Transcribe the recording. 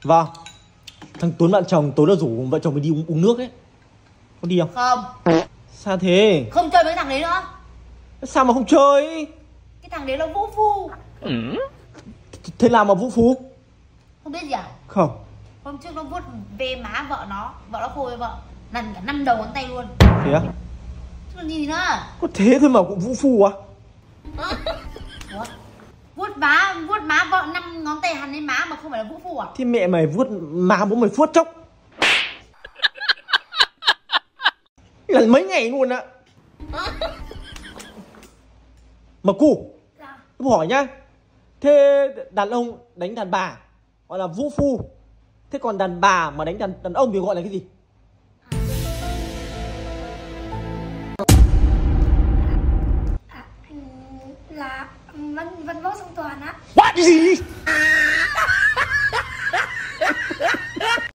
Vâng. Thằng Tuấn bạn chồng tối là rủ vợ chồng mình đi uống nước ấy. Có đi không? Không. Sao thế? Không chơi với thằng đấy nữa. Sao mà không chơi? Cái thằng đấy nó vũ phu. Thế nào mà vũ phú? Không biết gì à? Không. Hôm trước nó vuốt về má vợ nó khô với vợ, lần cả 5 đầu ngón tay luôn. Thế á? Chứ còn gì nữa. Có thế thôi mà cũng vũ phu à? Ủa? Vuốt má vợ 5 ngón tay hằn lên má mà không phải là vũ phu à? Thì mẹ mày vuốt má bố mày vuốt chốc là mấy ngày luôn ạ. Mà cụ, Dạ. tôi hỏi nhá. Thế đàn ông đánh đàn bà gọi là vũ phu. Thế còn đàn bà mà đánh đàn ông thì gọi là cái gì? Là văn võ song toàn á. What? Cái gì?